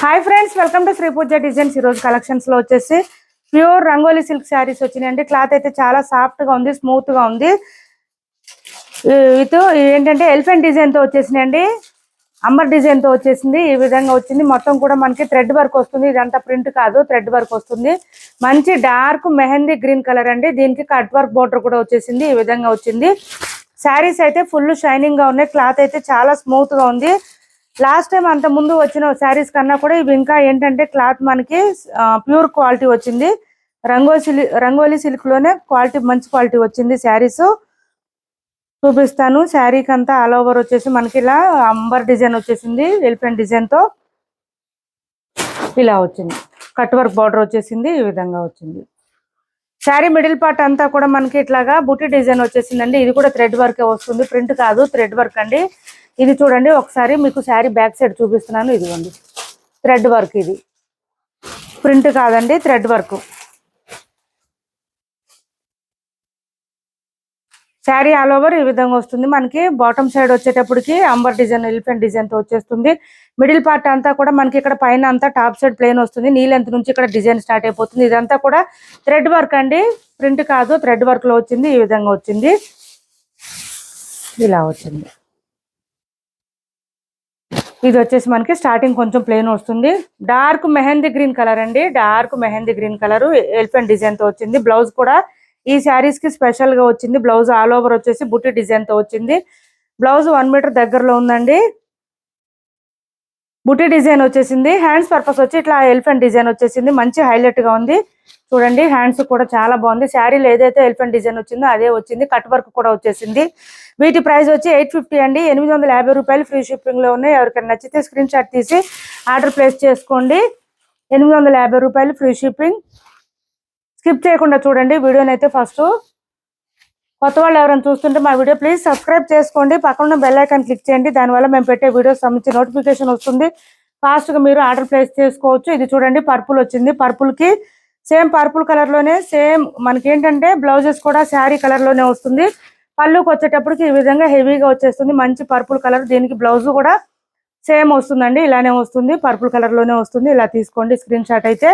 Hi friends, welcome to Sri Pooja designs. ఈరోజు collections లో వచ్చేసి ప్యూర్ రంగోలీ సిల్క్ శారీస్ వచ్చినాయండి. క్లాత్ అయితే చాలా సాఫ్ట్ గా ఉంది, స్మూత్ గా ఉంది. ఇది ఏంటంటే ఎలిఫెంట్ డిజైన్ తో వచ్చేసినాయండి, అంబర్ డిజైన్ తో వచ్చేసింది. ఈ విధంగా వచ్చింది. మొత్తం కూడా మనకి థ్రెడ్ వర్క్ వస్తుంది. ఇదంతా ప్రింట్ కాదు, థ్రెడ్ వర్క్ వస్తుంది. మంచి డార్క్ మెహందీ గ్రీన్ కలర్ అండి. దీనికి కట్ వర్క్ బోర్డర్ కూడా వచ్చేసింది. ఈ విధంగా వచ్చింది. శారీస్ అయితే ఫుల్ షైనింగ్ గా ఉన్నాయి. క్లాత్ అయితే చాలా స్మూత్ గా ఉంది. లాస్ట్ టైం అంత ముందు వచ్చిన శారీస్ కన్నా కూడా ఇవి ఇంకా ఏంటంటే క్లాత్ మనకి ప్యూర్ క్వాలిటీ వచ్చింది. రంగోలీ సిల్క్ లోనే క్వాలిటీ, మంచి క్వాలిటీ వచ్చింది. శారీస్ చూపిస్తాను. శారీకి అంతా ఆల్ ఓవర్ వచ్చేసి మనకి ఇలా అంబర్ డిజైన్ వచ్చేసింది. ఎలిఫెంట్ డిజైన్ తో ఇలా వచ్చింది. కట్ వర్క్ బార్డర్ వచ్చేసింది. ఈ విధంగా వచ్చింది. శారీ మిడిల్ పార్ట్ అంతా కూడా మనకి ఇట్లాగా బుట్టి డిజైన్ వచ్చేసిందండి. ఇది కూడా థ్రెడ్ వర్క్ వస్తుంది, ప్రింట్ కాదు, థ్రెడ్ వర్క్ అండి. ఇది చూడండి ఒకసారి మీకు శారీ బ్యాక్ సైడ్ చూపిస్తున్నాను. ఇదిగోండి థ్రెడ్ వర్క్, ఇది ప్రింట్ కాదండి, thread work. Sari all over ఈ విధంగా వస్తుంది. మనకి బాటమ్ సైడ్ వచ్చేటప్పటికి అంబర్ డిజైన్, ఎలిఫెంట్ డిజైన్ తో వచ్చేస్తుంది. మిడిల్ పార్ట్ అంతా కూడా మనకి ఇక్కడ పైన అంతా టాప్ సైడ్ ప్లేన్ వస్తుంది. నీ లెంత్ నుంచి ఇక్కడ డిజైన్ స్టార్ట్ అయిపోతుంది. ఇదంతా కూడా థ్రెడ్ వర్క్ అండి, ప్రింట్ కాదు, థ్రెడ్ వర్క్ లో వచ్చింది. ఈ విధంగా వచ్చింది. ఇలా వచ్చింది. ఇది వచ్చేసి మనకి స్టార్టింగ్ కొంచెం ప్లేన్ వస్తుంది. డార్క్ మెహందీ గ్రీన్ కలర్ అండి, dark mehndi green colour elephant design తో వచ్చింది. బ్లౌజ్ కూడా ఈ శారీస్ కి స్పెషల్ గా వచ్చింది. బ్లౌజ్ ఆల్ ఓవర్ వచ్చేసి బుట్టి డిజైన్ తో వచ్చింది. బ్లౌజ్ 1 మీటర్ దగ్గరలో ఉందండి. బుట్టి డిజైన్ వచ్చేసింది. హ్యాండ్స్ పర్పస్ వచ్చి ఇట్లా ఎలిఫెంట్ డిజైన్ వచ్చేసింది. మంచి హైలైట్ గా ఉంది. చూడండి హ్యాండ్స్ కూడా చాలా బాగుంది. శారీలో ఏదైతే ఎలిఫెంట్ డిజైన్ వచ్చిందో అదే వచ్చింది. కట్ వర్క్ కూడా వచ్చేసింది. వీటి ప్రైస్ వచ్చి 850 అండి. 850 రూపాయలు ఫ్రీ షిప్పింగ్ లో ఉన్నాయి. ఎవరికైనా నచ్చితే స్క్రీన్ షాట్ తీసి ఆర్డర్ ప్లేస్ చేసుకోండి. 850 రూపాయలు ఫ్రీ షిప్పింగ్. స్కిప్ చేయకుండా చూడండి వీడియోని అయితే. ఫస్ట్ కొత్త వాళ్ళు ఎవరైనా చూస్తుంటే మా వీడియో ప్లీజ్ సబ్స్క్రైబ్ చేసుకోండి. పక్కన బెల్ ఐకాన్ క్లిక్ చేయండి. దానివల్ల మేము పెట్టే వీడియోస్ సంబంధించి నోటిఫికేషన్ వస్తుంది. ఫాస్ట్ గా మీరు ఆర్డర్ ప్లేస్ చేసుకోవచ్చు. ఇది చూడండి పర్పుల్ వచ్చింది. పర్పుల్ కి సేమ్ పర్పుల్ కలర్ లోనే సేమ్ మనకి ఏంటంటే బ్లౌజెస్ కూడా శారీ కలర్ లోనే వస్తుంది. పళ్ళుకి వచ్చేటప్పటికి ఈ విధంగా హెవీగా వచ్చేస్తుంది. మంచి పర్పుల్ కలర్. దీనికి బ్లౌజ్ కూడా సేమ్ వస్తుందండి, ఇలానే వస్తుంది. పర్పుల్ కలర్ లోనే వస్తుంది. ఇలా తీసుకోండి స్క్రీన్ షాట్ అయితే.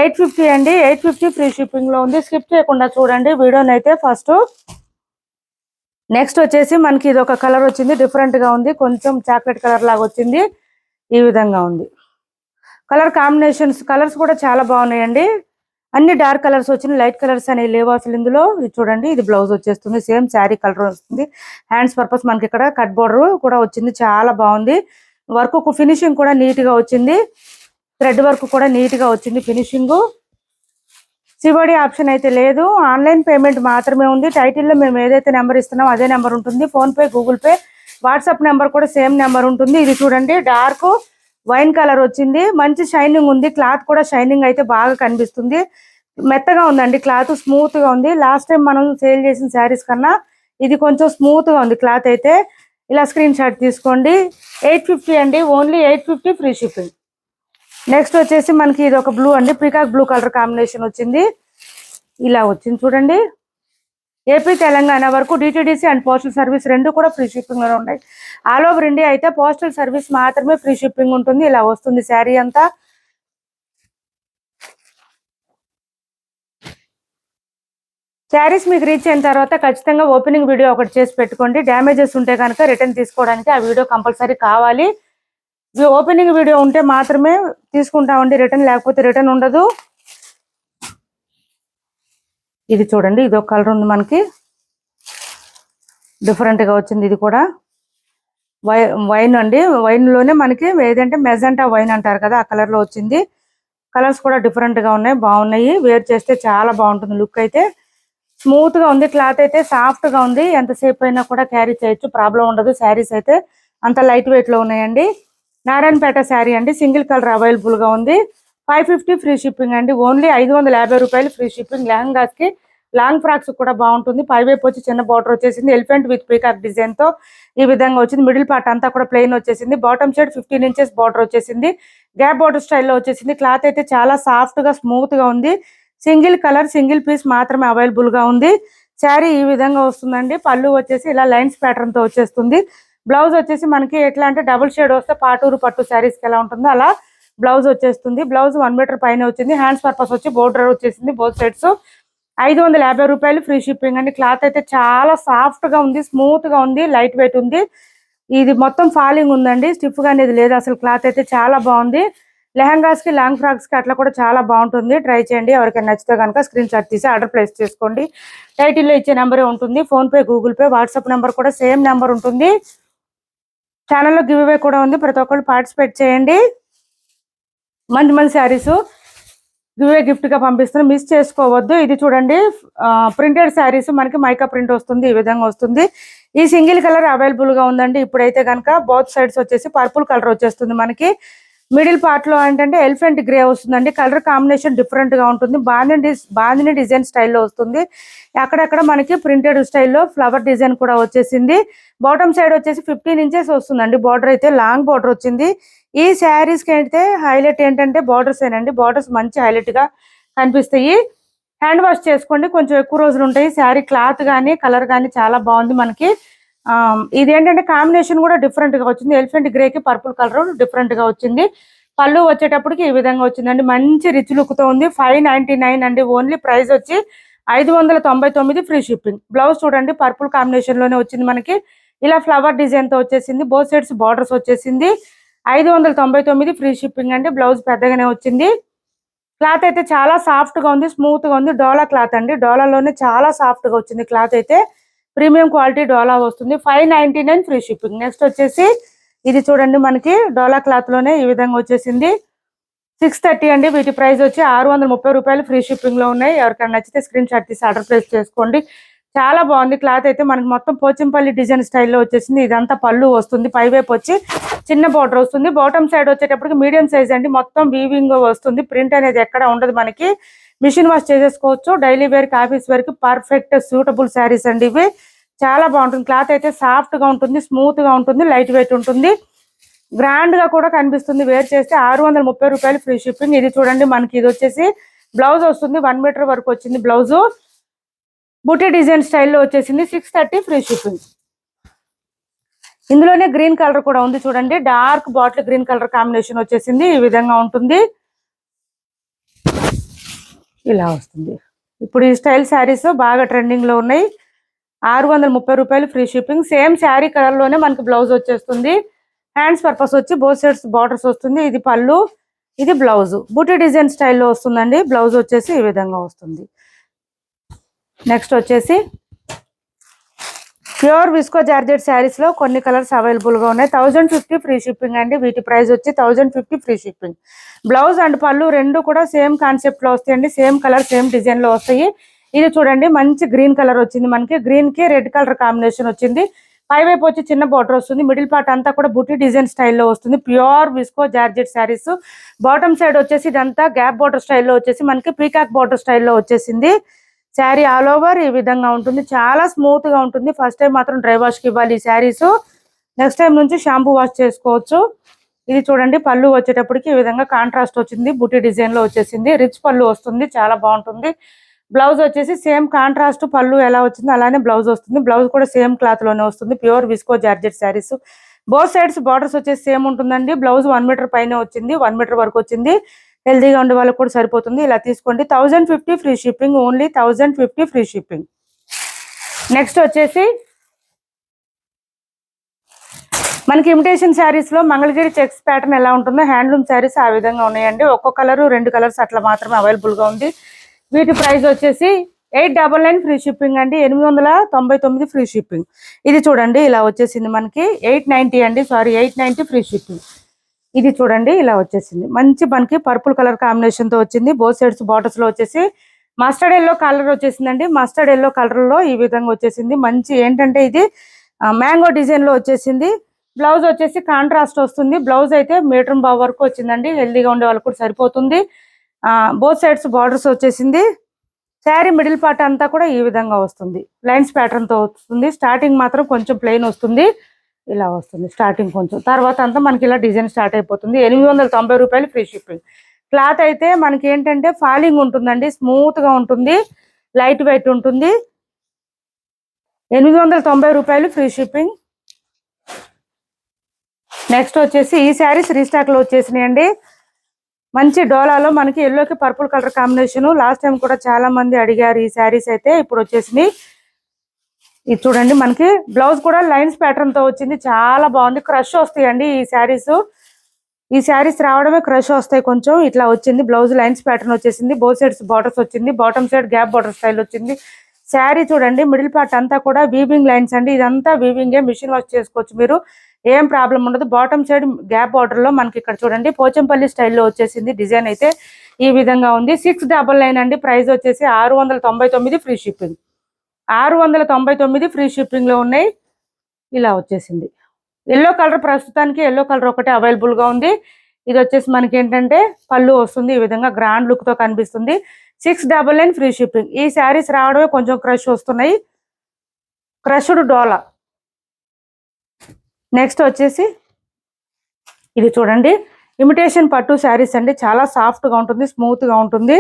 850 అండి. 850 ఫ్రీ షిప్పింగ్ లో ఉంది. స్కిప్ చేయకుండా చూడండి వీడియోని అయితే. ఫస్ట్ నెక్స్ట్ వచ్చేసి మనకి ఇది ఒక కలర్ వచ్చింది, డిఫరెంట్ గా ఉంది. కొంచెం చాక్లెట్ కలర్ లాగా వచ్చింది. ఈ విధంగా ఉంది. కలర్ కాంబినేషన్స్, కలర్స్ కూడా చాలా బాగున్నాయండి. అన్ని డార్క్ కలర్స్ వచ్చినాయి, లైట్ కలర్స్ అనేవి లేవు అసలు ఇందులో. ఇది చూడండి, ఇది బ్లౌజ్ వచ్చేస్తుంది. సేమ్ శారీ కలర్ వస్తుంది. హ్యాండ్స్ పర్పస్ మనకి ఇక్కడ కట్ బోర్డర్ కూడా వచ్చింది. చాలా బాగుంది. వర్క్ ఫినిషింగ్ కూడా నీట్ గా వచ్చింది. థ్రెడ్ వర్క్ కూడా నీట్ గా వచ్చింది ఫినిషింగ్. సివడి ఆప్షన్ అయితే లేదు, ఆన్లైన్ పేమెంట్ మాత్రమే ఉంది. టైటిల్లో మేము ఏదైతే నెంబర్ ఇస్తున్నామో అదే నెంబర్ ఉంటుంది. Phone pay, Google pay, WhatsApp number కూడా సేమ్ నెంబర్ ఉంటుంది. ఇది చూడండి డార్క్ వైన్ కలర్ వచ్చింది. మంచి షైనింగ్ ఉంది. క్లాత్ కూడా షైనింగ్ అయితే బాగా కనిపిస్తుంది. మెత్తగా ఉందండి, క్లాత్ స్మూత్ గా ఉంది. లాస్ట్ టైం మనం సేల్ చేసిన శారీస్ కన్నా ఇది కొంచెం స్మూత్ గా ఉంది క్లాత్ అయితే. ఇలా స్క్రీన్ షాట్ తీసుకోండి. 850 అండి, ఓన్లీ 850 ఫ్రీ షిప్పింగ్. నెక్స్ట్ వచ్చేసి మనకి ఇది ఒక బ్లూ అండి, పీకాక్ బ్లూ కలర్ కాంబినేషన్ వచ్చింది. ఇలా వచ్చింది చూడండి. ఏపీ తెలంగాణ వరకు డిటిడిసి అండ్ పోస్టల్ సర్వీస్ రెండు కూడా ఫ్రీ షిప్పింగ్ లో ఉన్నాయి. ఆల్ ఓవర్ ఇండియా అయితే పోస్టల్ సర్వీస్ మాత్రమే ఫ్రీ షిప్పింగ్ ఉంటుంది. ఇలా వస్తుంది శారీ అంతా. శారీస్ మీకు రీచ్ అయిన తర్వాత ఖచ్చితంగా ఓపెనింగ్ వీడియో ఒకటి చేసి పెట్టుకోండి. డ్యామేజెస్ ఉంటే కనుక రిటర్న్ తీసుకోవడానికి ఆ వీడియో కంపల్సరీ కావాలి. ఓపెనింగ్ వీడియో ఉంటే మాత్రమే తీసుకుంటామండి, రిటర్న్ లేకపోతే రిటర్న్ ఉండదు. ఇది చూడండి, ఇది ఒక కలర్ ఉంది మనకి, డిఫరెంట్ గా వచ్చింది. ఇది కూడా వైన్ అండి. వైన్ లోనే మనకి ఏదంటే మెజెంటా వైన్ అంటారు కదా, ఆ కలర్ లో వచ్చింది. కలర్స్ కూడా డిఫరెంట్ గా ఉన్నాయి, బాగున్నాయి. వేర్ చేస్తే చాలా బాగుంటుంది. లుక్ అయితే స్మూత్ గా ఉంది. క్లాత్ అయితే సాఫ్ట్ గా ఉంది. ఎంతసేపు అయినా కూడా క్యారీ చేయొచ్చు, ప్రాబ్లం ఉండదు. శారీస్ అయితే అంత లైట్ వెయిట్ లో ఉన్నాయండి. నారాయణపేట శారీ అండి, సింగిల్ కలర్ అవైలబుల్ గా ఉంది. 550 ఫ్రీ షిప్పింగ్ అండి. ఓన్లీ 550 రూపాయలు ఫ్రీ షిప్పింగ్. లెహంగాస్ కి, లాంగ్ ఫ్రాక్స్ కూడా బాగుంటుంది. పైవైపు వచ్చి చిన్న బార్డర్ వచ్చేసింది. ఎలిఫెంట్ విత్ పీకాక్ డిజైన్ తో ఈ విధంగా వచ్చింది. మిడిల్ పార్ట్ అంతా కూడా ప్లెయిన్ వచ్చేసింది. బాటమ్ సైడ్ 15 ఇంచెస్ బార్డర్ వచ్చేసింది. గ్యాప్ బార్డర్ స్టైల్లో వచ్చేసింది. క్లాత్ అయితే చాలా సాఫ్ట్ గా, స్మూత్ గా ఉంది. సింగిల్ కలర్, సింగిల్ పీస్ మాత్రమే అవైలబుల్ గా ఉంది. శారీ ఈ విధంగా వస్తుందండి. పళ్ళు వచ్చేసి ఇలా లైన్స్ ప్యాటర్న్ తో వచ్చేస్తుంది. బ్లౌజ్ వచ్చేసి మనకి ఎట్లా అంటే డబుల్ షేడ్ వస్తే పాటూరు పట్టు శారీస్ కి ఎలా ఉంటుందో అలా బ్లౌజ్ వచ్చేస్తుంది. బ్లౌజ్ 1 మీటర్ పైన వచ్చింది. హ్యాండ్స్ పర్పస్ వచ్చి బోర్డర్ వచ్చేసింది బోత్ సైడ్స్. 550 రూపాయలు ఫ్రీ షిప్పింగ్ అండి. క్లాత్ అయితే చాలా సాఫ్ట్ గా ఉంది, స్మూత్ గా ఉంది, లైట్ వెయిట్ ఉంది. ఇది మొత్తం ఫాలింగ్ ఉందండి, స్టిఫ్ గా అనేది లేదు అసలు. క్లాత్ అయితే చాలా బాగుంది. లెహంగాస్ కి, లాంగ్ ఫ్రాక్స్ కి అట్లా కూడా చాలా బాగుంటుంది. ట్రై చేయండి. ఎవరికైనా నచ్చితే కనుక స్క్రీన్ షాట్ తీసి ఆర్డర్ ప్లేస్ చేసుకోండి. టైటిల్లో ఇచ్చే నెంబరే ఉంటుంది. Phone pay, Google pay, WhatsApp number కూడా సేమ్ నెంబర్ ఉంటుంది. ఛానల్లో గివ్ అవే కూడా ఉంది, ప్రతి ఒక్కళ్ళు పార్టిసిపేట్ చేయండి. మంచి మంచి శారీస్ గివ్ అవే గిఫ్ట్ గా పంపిస్తున్నాం, మిస్ చేసుకోవద్దు. ఇది చూడండి ప్రింటెడ్ శారీస్, మనకి మైకా ప్రింట్ వస్తుంది, ఈ విధంగా వస్తుంది. ఈ సింగిల్ కలర్ అవైలబుల్ గా ఉందండి. ఇప్పుడైతే కనుక బోత్ సైడ్స్ వచ్చేసి పర్పుల్ కలర్ వచ్చేస్తుంది మనకి. మిడిల్ పార్ట్ లో ఏంటంటే ఎలిఫెంట్ గ్రే వస్తుందండి. కలర్ కాంబినేషన్ డిఫరెంట్ గా ఉంటుంది. బాందిని డిజైన్ స్టైల్లో వస్తుంది. అక్కడక్కడ మనకి ప్రింటెడ్ స్టైల్లో ఫ్లవర్ డిజైన్ కూడా వచ్చేసింది. బాటమ్ సైడ్ వచ్చేసి 15 ఇంచెస్ వస్తుందండి. బార్డర్ అయితే లాంగ్ బార్డర్ వచ్చింది. ఈ శారీస్ కి అయితే హైలైట్ ఏంటంటే బార్డర్స్ ఏనండి. బార్డర్స్ మంచి హైలైట్ గా కనిపిస్తాయి. హ్యాండ్ వాష్ చేసుకోండి, కొంచెం ఎక్కువ రోజులు ఉంటాయి. శారీ క్లాత్ కానీ కలర్ కానీ చాలా బాగుంది మనకి. ఇది ఏంటంటే కాంబినేషన్ కూడా డిఫరెంట్ గా వచ్చింది. ఎలిఫెంట్ గ్రే కి పర్పుల్ కలర్ డిఫరెంట్ గా వచ్చింది. పళ్ళు వచ్చేటప్పటికి ఈ విధంగా వచ్చిందండి. మంచి రిచ్ లుక్ తో ఉంది. 599 అండి ఓన్లీ. ప్రైస్ వచ్చి 599 ఫ్రీ షిప్పింగ్. బ్లౌజ్ చూడండి పర్పుల్ కాంబినేషన్ లోనే వచ్చింది మనకి. ఇలా ఫ్లవర్ డిజైన్ తో వచ్చేసింది. బోత్ సైడ్స్ బార్డర్స్ వచ్చేసింది. 599 ఫ్రీ షిప్పింగ్ అండి. బ్లౌజ్ పెద్దగానే వచ్చింది. క్లాత్ అయితే చాలా సాఫ్ట్ గా ఉంది, స్మూత్ గా ఉంది. డోలా క్లాత్ అండి. డోలాలోనే చాలా సాఫ్ట్ గా వచ్చింది. క్లాత్ అయితే ప్రీమియం క్వాలిటీ డోలా వస్తుంది. 599 ఫ్రీ షిప్పింగ్. నెక్స్ట్ వచ్చేసి ఇది చూడండి మనకి డోలా క్లాత్ లోనే ఈ విధంగా వచ్చేసింది. 630 అండి. వీటి ప్రైస్ వచ్చి 630 రూపాయలు ఫ్రీ షిప్పింగ్ లో ఉన్నాయి. ఎవరికైనా నచ్చితే స్క్రీన్ షాట్ తీసి ఆర్డర్ ప్లేస్ చేసుకోండి. చాలా బాగుంది. క్లాత్ అయితే మనకి మొత్తం పోచంపల్లి డిజైన్ స్టైల్లో వచ్చేసింది. ఇదంతా పళ్ళు వస్తుంది. పైవైపు వచ్చి చిన్న బార్డర్ వస్తుంది. బాటమ్ సైడ్ వచ్చేటప్పటికి మీడియం సైజ్ అండి. మొత్తం వీవింగ్ వస్తుంది. ప్రింట్ అనేది ఎక్కడ ఉండదు మనకి. మిషన్ వాష్ చేసేసుకోవచ్చు. డైలీ వేర్ కి, ఆఫీస్ వేర్ కి పర్ఫెక్ట్ సూటబుల్ శారీస్ అండి ఇవి. చాలా బాగుంటుంది. క్లాత్ అయితే సాఫ్ట్ గా ఉంటుంది, స్మూత్ గా ఉంటుంది, లైట్ వెయిట్ ఉంటుంది, గ్రాండ్ గా కూడా కనిపిస్తుంది. వేర్ చేస్తే 630 రూపాయలు ఫ్రీ షిప్పింగ్. ఇది చూడండి మనకి ఇది వచ్చేసి బ్లౌజ్ వస్తుంది. 1 మీటర్ వరకు వచ్చింది బ్లౌజ్. బుటీ డిజైన్ స్టైల్లో వచ్చేసింది. 630 ఫ్రీ షిప్పింగ్. ఇందులోనే గ్రీన్ కలర్ కూడా ఉంది చూడండి. Dark bottle green colour combination వచ్చేసింది. ఈ విధంగా ఉంటుంది. ఇలా వస్తుంది. ఇప్పుడు ఈ స్టైల్ శారీస్ బాగా ట్రెండింగ్ లో ఉన్నాయి. 630 రూపాయలు free shipping. Same sari colour లోనే మనకి బ్లౌజ్ వచ్చేస్తుంది. హ్యాండ్స్ పర్పస్ వచ్చి బోత్ సైడ్స్ బార్డర్స్ వస్తుంది. ఇది పళ్ళు, ఇది బ్లౌజ్. బుటీ డిజైన్ స్టైల్లో వస్తుందండి. బ్లౌజ్ వచ్చేసి ఈ విధంగా వస్తుంది. నెక్స్ట్ వచ్చేసి ప్యూర్ విస్కో జార్జెట్ శారీస్ లో కొన్ని కలర్స్ అవైలబుల్ గా ఉన్నాయి. 1050 ఫ్రీ షిప్పింగ్ అండి. వీటి ప్రైస్ వచ్చి 1050 ఫ్రీ షిప్పింగ్. బ్లౌజ్ అండ్ పళ్ళు రెండు కూడా సేమ్ కాన్సెప్ట్ లో వస్తాయండి. సేమ్ కలర్, సేమ్ డిజైన్ లో వస్తాయి. ఇది చూడండి మంచి గ్రీన్ కలర్ వచ్చింది మనకి. గ్రీన్ కి రెడ్ కలర్ కాంబినేషన్ వచ్చింది. పైవైపు వచ్చి చిన్న బార్డర్ వస్తుంది. మిడిల్ పార్ట్ అంతా కూడా బుటీ డిజైన్ స్టైల్లో వస్తుంది. Pure visco georgette saris. Bottom side వచ్చేసి ఇదంతా గ్యాప్ బార్డర్ స్టైల్లో వచ్చేసి మనకి పీకాక్ బార్డర్ స్టైల్లో వచ్చేసింది. శారీ ఆల్ ఓవర్ ఈ విధంగా ఉంటుంది. చాలా స్మూత్ గా ఉంటుంది. ఫస్ట్ టైం మాత్రం డ్రై వాష్ కి ఇవ్వాలి ఈ శారీస్. నెక్స్ట్ టైం నుంచి షాంపూ వాష్ చేసుకోవచ్చు. ఇది చూడండి పళ్ళు వచ్చేటప్పటికి ఈ విధంగా కాంట్రాస్ట్ వచ్చింది. బుటీ డిజైన్ లో వచ్చేసింది. రిచ్ పళ్ళు వస్తుంది. చాలా బాగుంటుంది. బ్లౌజ్ వచ్చేసి సేమ్ కాంట్రాస్ట్ పళ్ళు ఎలా వచ్చిందో అలానే బ్లౌజ్ వస్తుంది. బ్లౌజ్ కూడా సేమ్ క్లాత్ లోనే వస్తుంది. Pure visco georgette saris. Both sides borders వచ్చేసి సేమ్ ఉంటుందండి. బ్లౌజ్ 1 మీటర్ పైన వచ్చింది. 1 మీటర్ వరకు వచ్చింది. హెల్దీగా ఉండే వాళ్ళకి కూడా సరిపోతుంది. ఇలా తీసుకోండి. 1050 free shipping. Only 1050 free shipping. Next వచ్చేసి మనకి ఇమిటేషన్ శారీస్ లో మంగళగిరి చెక్స్ ప్యాటర్న్ ఎలా ఉంటుందో హ్యాండ్లూమ్ శారీస్ ఆ విధంగా ఉన్నాయండి. ఒక్కో కలర్ 2 కలర్స్ అట్లా మాత్రమే అవైలబుల్ గా ఉంది. వీటి ప్రైస్ వచ్చేసి 899 ఫ్రీ షిప్పింగ్ అండి. 899 ఫ్రీ షిప్పింగ్. ఇది చూడండి ఇలా వచ్చేసింది మనకి. 890 అండి, సారీ 890 ఫ్రీ షిప్పింగ్. ఇది చూడండి ఇలా వచ్చేసింది. మంచి మనకి పర్పుల్ కలర్ కాంబినేషన్ తో వచ్చింది. బోత్ సైడ్స్ బార్డర్స్ లో వచ్చేసి మస్టర్డ్ ఎల్లో కలర్ వచ్చేసిందండి. మస్టర్డ్ ఎల్లో కలర్ లో ఈ విధంగా వచ్చేసింది. మంచి ఏంటంటే ఇది మ్యాంగో డిజైన్ లో వచ్చేసింది. బ్లౌజ్ వచ్చేసి కాంట్రాస్ట్ వస్తుంది. బ్లౌజ్ అయితే మీటర్ బావ్ వరకు వచ్చిందండి. హెల్దీగా ఉండే వాళ్ళకి కూడా సరిపోతుంది. బోత్ సైడ్స్ బార్డర్స్ వచ్చేసింది. శారీ మిడిల్ పార్ట్ అంతా కూడా ఈ విధంగా వస్తుంది. లైన్స్ ప్యాటర్న్ తో వస్తుంది. స్టార్టింగ్ మాత్రం కొంచెం ప్లెయిన్ వస్తుంది. ఇలా వస్తుంది స్టార్టింగ్ కొంచెం. తర్వాత అంతా మనకి ఇలా డిజైన్ స్టార్ట్ అయిపోతుంది. 890 రూపాయలు ఫ్రీ షిప్పింగ్. క్లాత్ అయితే మనకి ఏంటంటే ఫాలింగ్ ఉంటుందండి. స్మూత్ గా ఉంటుంది, లైట్ వెయిట్ ఉంటుంది. 890 రూపాయలు ఫ్రీ షిప్పింగ్. నెక్స్ట్ వచ్చేసి ఈ శారీస్ రీస్టాక్ లో వచ్చేసినాయండి. మంచి డోలాలో మనకి ఎల్లోకి purple colour combination. Last time కూడా చాలా మంది అడిగారు ఈ శారీస్ అయితే. ఇప్పుడు వచ్చేసినాయి. ఇది చూడండి, మనకి బ్లౌజ్ కూడా లైన్స్ ప్యాటర్న్ తో వచ్చింది. చాలా బాగుంది. క్రష్ వస్తాయండి ఈ శారీస్. ఈ శారీస్ రావడమే క్రష్ వస్తాయి. కొంచెం ఇట్లా వచ్చింది. బ్లౌజ్ లైన్స్ ప్యాటర్న్ వచ్చేసింది. బోత్ సైడ్స్ బార్డర్స్ వచ్చింది. Bottom side gap border style వచ్చింది. శారీ చూడండి, మిడిల్ పార్ట్ అంతా కూడా వీవింగ్ లైన్స్ అండి. ఇదంతా వీవింగే, మిషన్ వాష్ చేసుకోవచ్చు మీరు, ఏం ప్రాబ్లం ఉండదు. బాటమ్ సైడ్ గ్యాప్ బార్డర్ లో మనకి ఇక్కడ చూడండి పోచంపల్లి స్టైల్లో వచ్చేసింది. డిజైన్ అయితే ఈ విధంగా ఉంది. 699 అండి. ప్రైస్ వచ్చేసి 699 ఫ్రీ షిప్పింగ్. 699 ఫ్రీ షిప్పింగ్ లో ఉన్నాయి. ఇలా వచ్చేసింది. ఎల్లో కలర్ ప్రస్తుతానికి ఎల్లో కలర్ ఒకటే అవైలబుల్ గా ఉంది. ఇది వచ్చేసి మనకి ఏంటంటే పళ్ళు వస్తుంది. ఈ విధంగా గ్రాండ్ లుక్ తో కనిపిస్తుంది. 699 ఫ్రీ షిప్పింగ్. ఈ శారీస్ రావడమే కొంచెం క్రష్ వస్తున్నాయి. క్రష్డ్ డోలా. నెక్స్ట్ వచ్చేసి ఇది చూడండి, ఇమిటేషన్ పట్టు శారీస్ అండి. చాలా సాఫ్ట్ గా ఉంటుంది, స్మూత్ గా ఉంటుంది.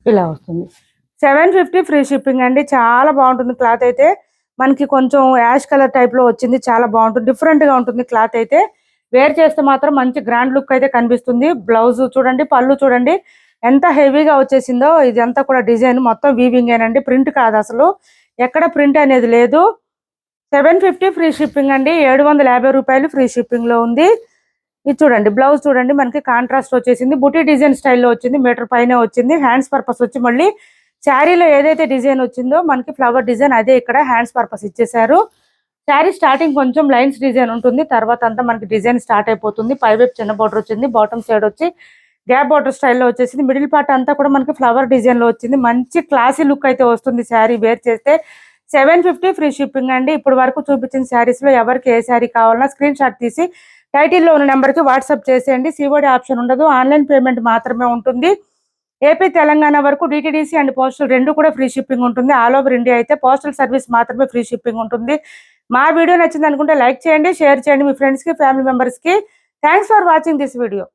ఇలా వస్తుంది. 750 ఫ్రీ షిప్పింగ్ అండి. చాలా బాగుంటుంది క్లాత్ అయితే. మనకి కొంచెం యాష్ కలర్ టైప్ లో వచ్చింది. చాలా బాగుంటుంది, డిఫరెంట్ గా ఉంటుంది క్లాత్ అయితే. వేర్ చేస్తే మాత్రం మంచి గ్రాండ్ లుక్ అయితే కనిపిస్తుంది. బ్లౌజ్ చూడండి, పళ్ళు చూడండి ఎంత హెవీగా వచ్చేసిందో. ఇదంతా కూడా డిజైన్ మొత్తం వీవింగ్ ఏనండి, ప్రింట్ కాదు అసలు. ఎక్కడ ప్రింట్ అనేది లేదు. 750 ఫ్రీ షిప్పింగ్ అండి. 750 రూపాయలు ఫ్రీ షిప్పింగ్ లో ఉంది. ఇది చూడండి, బ్లౌజ్ చూడండి మనకి కాంట్రాస్ట్ వచ్చేసింది. బుటీ డిజైన్ స్టైల్లో వచ్చింది. మీటర్ పైన వచ్చింది. హ్యాండ్స్ పర్పస్ వచ్చి మళ్ళీ శారీలో ఏదైతే డిజైన్ వచ్చిందో మనకి ఫ్లవర్ డిజైన్, అదే ఇక్కడ హ్యాండ్స్ పర్పస్ ఇచ్చేసారు. శారీ స్టార్టింగ్ కొంచెం లైన్స్ డిజైన్ ఉంటుంది. తర్వాత అంతా మనకి డిజైన్ స్టార్ట్ అయిపోతుంది. పైవైపు చిన్న బార్డర్ వచ్చింది. బాటమ్ సైడ్ వచ్చి గ్యాప్ బార్డర్ స్టైల్లో వచ్చేసింది. మిడిల్ పార్ట్ అంతా కూడా మనకి ఫ్లవర్ డిజైన్ లో వచ్చింది. మంచి క్లాసీ లుక్ అయితే వస్తుంది శారీ వేర్ చేస్తే. 750 ఫ్రీ షిప్పింగ్ అండి. ఇప్పుడు వరకు చూపించిన శారీస్ లో ఎవరికి ఏ శారీ కావాలన్నా స్క్రీన్ షాట్ తీసి టైటిల్లో ఉన్న నెంబర్కి వాట్సాప్ చేసేయండి. సిఓడి ఆప్షన్ ఉండదు, ఆన్లైన్ పేమెంట్ మాత్రమే ఉంటుంది. ఏపీ తెలంగాణ వరకు డిటిడిసి అండ్ పోస్టల్ రెండు కూడా ఫ్రీ షిప్పింగ్ ఉంటుంది. ఆల్ ఓవర్ ఇండియా అయితే పోస్టల్ సర్వీస్ మాత్రమే ఫ్రీ షిప్పింగ్ ఉంటుంది. మా వీడియో నచ్చింది అనుకుంటే లైక్ చేయండి, షేర్ చేయండి మీ ఫ్రెండ్స్కి, ఫ్యామిలీ మెంబర్స్కి. Thanks for watching this video.